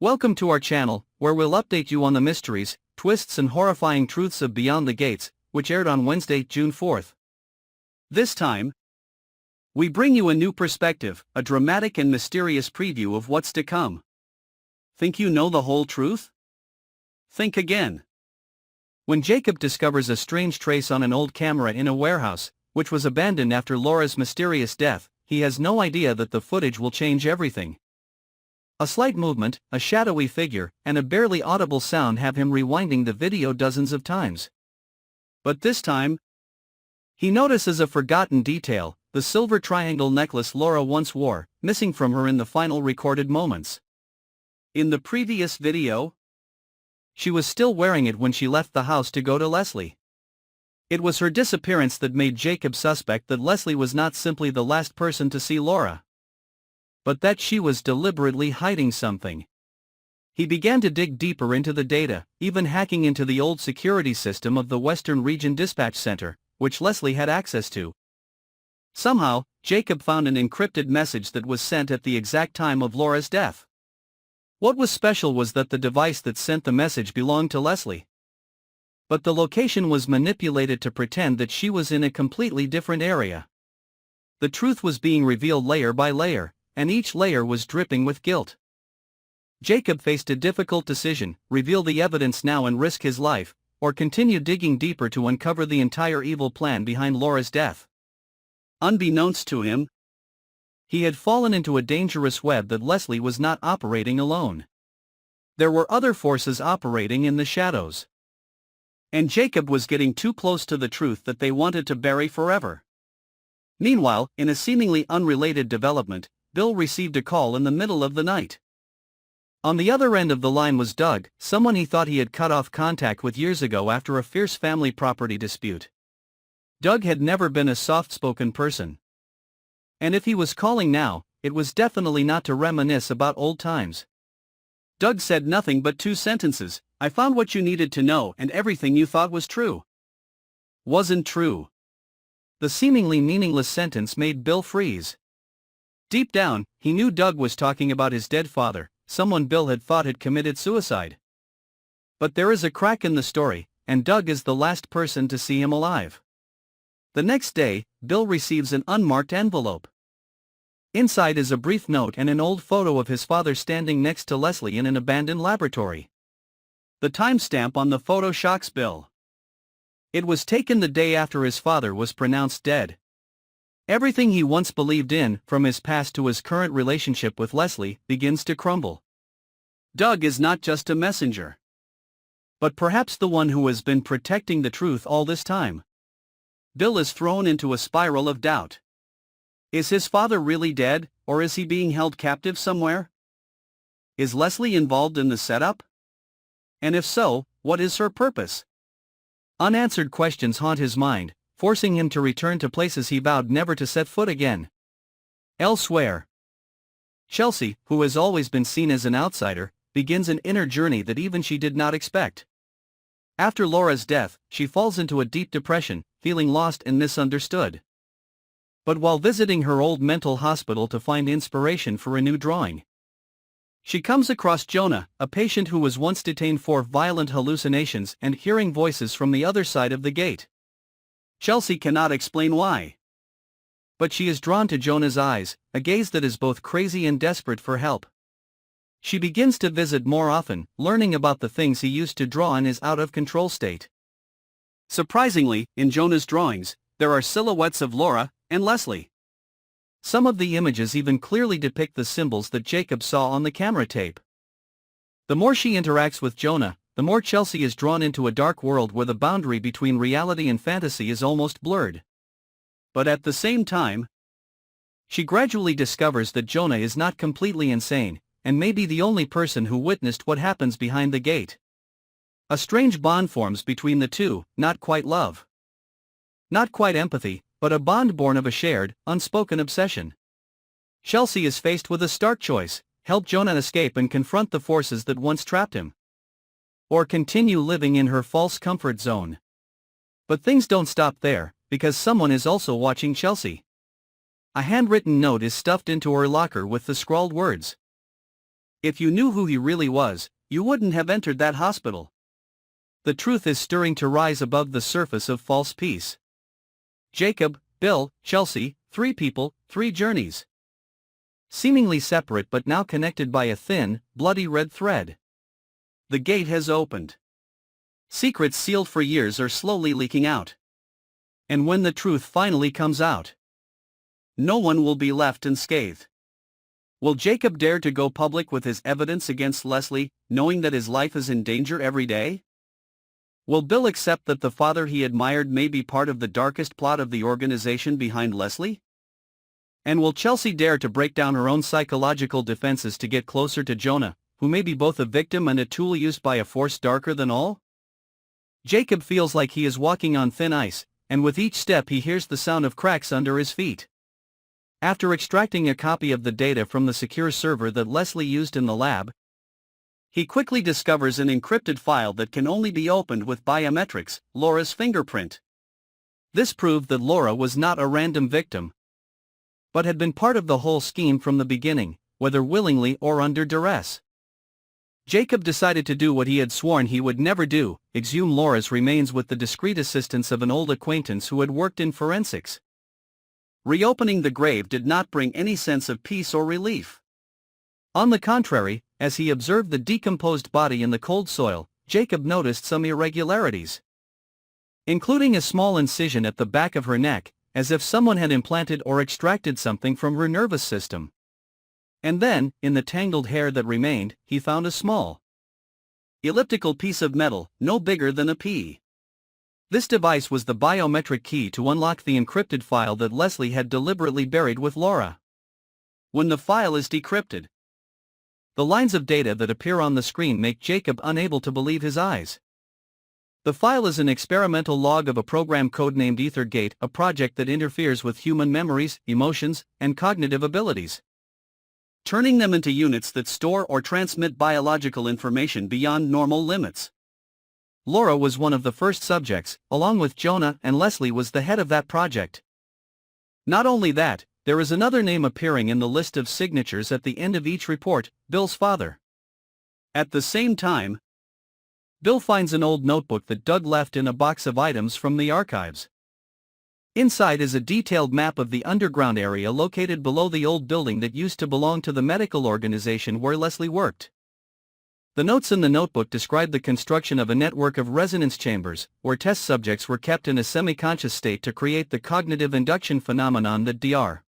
Welcome to our channel, where we'll update you on the mysteries, twists and horrifying truths of Beyond the Gates, which aired on Wednesday, June 4th. This time, we bring you a new perspective, a dramatic and mysterious preview of what's to come. Think you know the whole truth? Think again. When Jacob discovers a strange trace on an old camera in a warehouse, which was abandoned after Laura's mysterious death, he has no idea that the footage will change everything. A slight movement, a shadowy figure, and a barely audible sound have him rewinding the video dozens of times. But this time, he notices a forgotten detail: the silver triangle necklace Laura once wore, missing from her in the final recorded moments. In the previous video, she was still wearing it when she left the house to go to Leslie. It was her disappearance that made Jacob suspect that Leslie was not simply the last person to see Laura, but that she was deliberately hiding something. He began to dig deeper into the data, even hacking into the old security system of the Western Region Dispatch Center, which Leslie had access to. Somehow, Jacob found an encrypted message that was sent at the exact time of Laura's death. What was special was that the device that sent the message belonged to Leslie. But the location was manipulated to pretend that she was in a completely different area. The truth was being revealed layer by layer, and each layer was dripping with guilt. Jacob faced a difficult decision: reveal the evidence now and risk his life, or continue digging deeper to uncover the entire evil plan behind Laura's death. Unbeknownst to him, he had fallen into a dangerous web that Leslie was not operating alone. There were other forces operating in the shadows. And Jacob was getting too close to the truth that they wanted to bury forever. Meanwhile, in a seemingly unrelated development, Bill received a call in the middle of the night. On the other end of the line was Doug, someone he thought he had cut off contact with years ago after a fierce family property dispute. Doug had never been a soft-spoken person. And if he was calling now, it was definitely not to reminisce about old times. Doug said nothing but two sentences: "I found what you needed to know, and everything you thought was true wasn't true." The seemingly meaningless sentence made Bill freeze. Deep down, he knew Doug was talking about his dead father, someone Bill had thought had committed suicide. But there is a crack in the story, and Doug is the last person to see him alive. The next day, Bill receives an unmarked envelope. Inside is a brief note and an old photo of his father standing next to Leslie in an abandoned laboratory. The timestamp on the photo shocks Bill. It was taken the day after his father was pronounced dead. Everything he once believed in, from his past to his current relationship with Leslie, begins to crumble. Doug is not just a messenger, but perhaps the one who has been protecting the truth all this time. Bill is thrown into a spiral of doubt. Is his father really dead, or is he being held captive somewhere? Is Leslie involved in the setup? And if so, what is her purpose? Unanswered questions haunt his mind, forcing him to return to places he vowed never to set foot again. Elsewhere, Chelsea, who has always been seen as an outsider, begins an inner journey that even she did not expect. After Laura's death, she falls into a deep depression, feeling lost and misunderstood. But while visiting her old mental hospital to find inspiration for a new drawing, she comes across Jonah, a patient who was once detained for violent hallucinations and hearing voices from the other side of the gate. Chelsea cannot explain why, but she is drawn to Jonah's eyes, a gaze that is both crazy and desperate for help. She begins to visit more often, learning about the things he used to draw in his out-of-control state. Surprisingly, in Jonah's drawings, there are silhouettes of Laura and Leslie. Some of the images even clearly depict the symbols that Jacob saw on the camera tape. The more she interacts with Jonah, the more Chelsea is drawn into a dark world where the boundary between reality and fantasy is almost blurred. But at the same time, she gradually discovers that Jonah is not completely insane, and may be the only person who witnessed what happens behind the gate. A strange bond forms between the two, not quite love, not quite empathy, but a bond born of a shared, unspoken obsession. Chelsea is faced with a stark choice: help Jonah escape and confront the forces that once trapped him, or continue living in her false comfort zone. But things don't stop there, because someone is also watching Chelsea. A handwritten note is stuffed into her locker with the scrawled words: If you knew who he really was, you wouldn't have entered that hospital. The truth is stirring to rise above the surface of false peace. Jacob, Bill, Chelsea, 3 people, 3 journeys. Seemingly separate but now connected by a thin, bloody red thread. The gate has opened. Secrets sealed for years are slowly leaking out. And when the truth finally comes out, no one will be left unscathed. Will Jacob dare to go public with his evidence against Leslie, knowing that his life is in danger every day? Will Bill accept that the father he admired may be part of the darkest plot of the organization behind Leslie? And will Chelsea dare to break down her own psychological defenses to get closer to Jonah, who may be both a victim and a tool used by a force darker than all? Jacob feels like he is walking on thin ice, and with each step he hears the sound of cracks under his feet. After extracting a copy of the data from the secure server that Leslie used in the lab, he quickly discovers an encrypted file that can only be opened with biometrics, Laura's fingerprint. This proved that Laura was not a random victim, but had been part of the whole scheme from the beginning, whether willingly or under duress. Jacob decided to do what he had sworn he would never do, exhume Laura's remains with the discreet assistance of an old acquaintance who had worked in forensics. Reopening the grave did not bring any sense of peace or relief. On the contrary, as he observed the decomposed body in the cold soil, Jacob noticed some irregularities, including a small incision at the back of her neck, as if someone had implanted or extracted something from her nervous system. And then, in the tangled hair that remained, he found a small, elliptical piece of metal, no bigger than a pea. This device was the biometric key to unlock the encrypted file that Leslie had deliberately buried with Laura. When the file is decrypted, the lines of data that appear on the screen make Jacob unable to believe his eyes. The file is an experimental log of a program codenamed Ethergate, a project that interferes with human memories, emotions, and cognitive abilities, turning them into units that store or transmit biological information beyond normal limits. Laura was one of the first subjects, along with Jonah, and Leslie was the head of that project. Not only that, there is another name appearing in the list of signatures at the end of each report, Bill's father. At the same time, Bill finds an old notebook that Doug left in a box of items from the archives. Inside is a detailed map of the underground area located below the old building that used to belong to the medical organization where Leslie worked. The notes in the notebook describe the construction of a network of resonance chambers, where test subjects were kept in a semi-conscious state to create the cognitive induction phenomenon that Dr.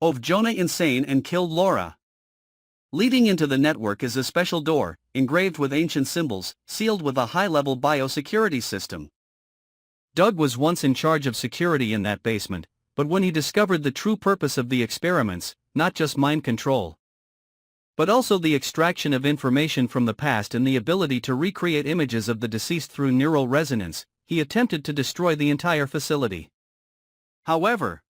Of Jonah insane and killed Laura. Leading into the network is a special door, engraved with ancient symbols, sealed with a high-level biosecurity system. Doug was once in charge of security in that basement, but when he discovered the true purpose of the experiments, not just mind control, but also the extraction of information from the past and the ability to recreate images of the deceased through neural resonance, he attempted to destroy the entire facility. However,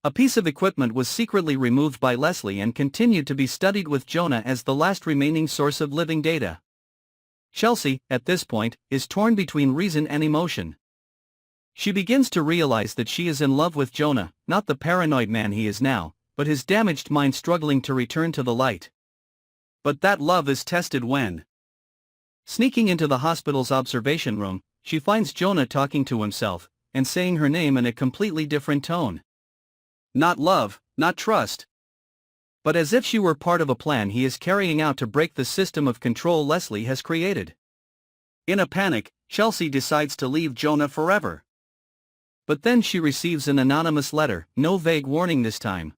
a piece of equipment was secretly removed by Leslie and continued to be studied with Jonah as the last remaining source of living data. Chelsea, at this point, is torn between reason and emotion. She begins to realize that she is in love with Jonah, not the paranoid man he is now, but his damaged mind struggling to return to the light. But that love is tested when, sneaking into the hospital's observation room, she finds Jonah talking to himself, and saying her name in a completely different tone. Not love, not trust, but as if she were part of a plan he is carrying out to break the system of control Leslie has created. In a panic, Chelsea decides to leave Jonah forever. But then she receives an anonymous letter, no vague warning this time,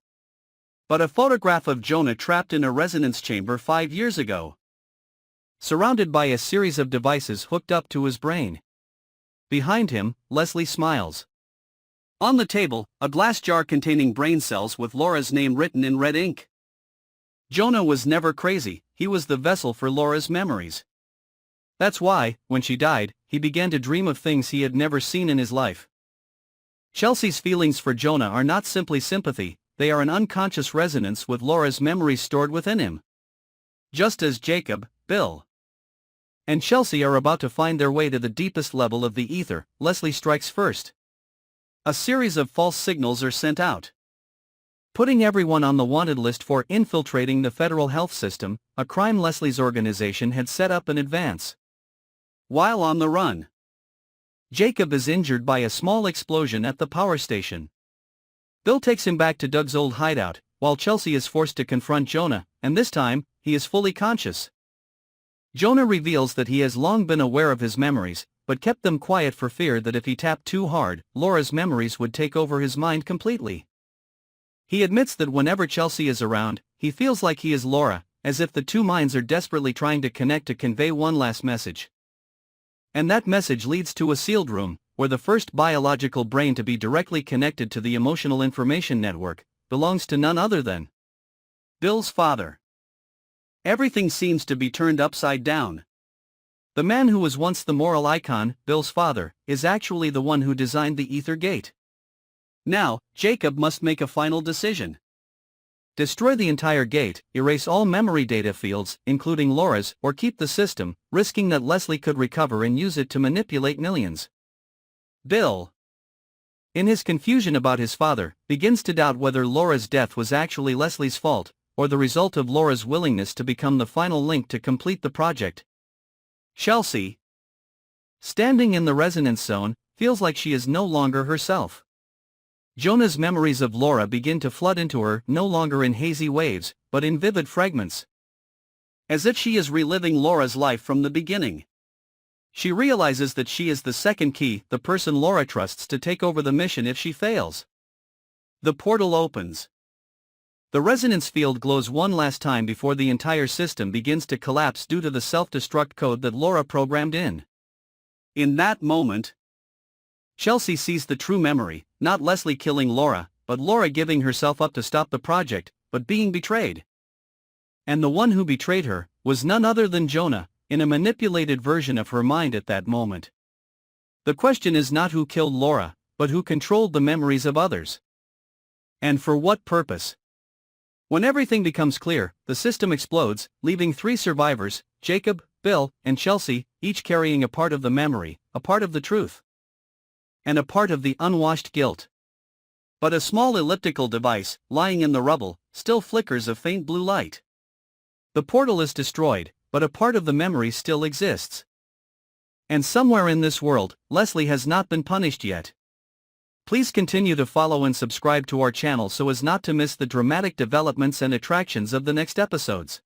but a photograph of Jonah trapped in a resonance chamber 5 years ago, surrounded by a series of devices hooked up to his brain. Behind him, Leslie smiles. On the table, a glass jar containing brain cells with Laura's name written in red ink. Jonah was never crazy, he was the vessel for Laura's memories. That's why, when she died, he began to dream of things he had never seen in his life. Chelsea's feelings for Jonah are not simply sympathy, they are an unconscious resonance with Laura's memories stored within him. Just as Jacob, Bill, and Chelsea are about to find their way to the deepest level of the ether, Leslie strikes first. A series of false signals are sent out. putting everyone on the wanted list for infiltrating the federal health system, a crime Leslie's organization had set up in advance. While on the run, Jacob is injured by a small explosion at the power station. Bill takes him back to Doug's old hideout, while Chelsea is forced to confront Jonah, and this time, he is fully conscious. Jonah reveals that he has long been aware of his memories, but kept them quiet for fear that if he tapped too hard, Laura's memories would take over his mind completely. He admits that whenever Chelsea is around, he feels like he is Laura, as if the two minds are desperately trying to connect to convey one last message. And that message leads to a sealed room, where the first biological brain to be directly connected to the emotional information network belongs to none other than Bill's father. Everything seems to be turned upside down. The man who was once the moral icon, Bill's father, is actually the one who designed the ether gate. Now, Jacob must make a final decision. Destroy the entire gate, erase all memory data fields, including Laura's, or keep the system, risking that Leslie could recover and use it to manipulate millions. Bill, in his confusion about his father, begins to doubt whether Laura's death was actually Leslie's fault, or the result of Laura's willingness to become the final link to complete the project. Chelsea, standing in the resonance zone, feels like she is no longer herself. Jonah's memories of Laura begin to flood into her, no longer in hazy waves, but in vivid fragments. As if she is reliving Laura's life from the beginning. She realizes that she is the second key, the person Laura trusts to take over the mission if she fails. The portal opens. The resonance field glows one last time before the entire system begins to collapse due to the self-destruct code that Laura programmed in. In that moment, Chelsea sees the true memory, not Leslie killing Laura, but Laura giving herself up to stop the project, but being betrayed. And the one who betrayed her was none other than Jonah, in a manipulated version of her mind at that moment. The question is not who killed Laura, but who controlled the memories of others. And for what purpose? When everything becomes clear, the system explodes, leaving 3 survivors, Jacob, Bill, and Chelsea, each carrying a part of the memory, a part of the truth, and a part of the unwashed guilt. But a small elliptical device, lying in the rubble, still flickers a faint blue light. The portal is destroyed, but a part of the memory still exists. And somewhere in this world, Leslie has not been punished yet. Please continue to follow and subscribe to our channel so as not to miss the dramatic developments and attractions of the next episodes.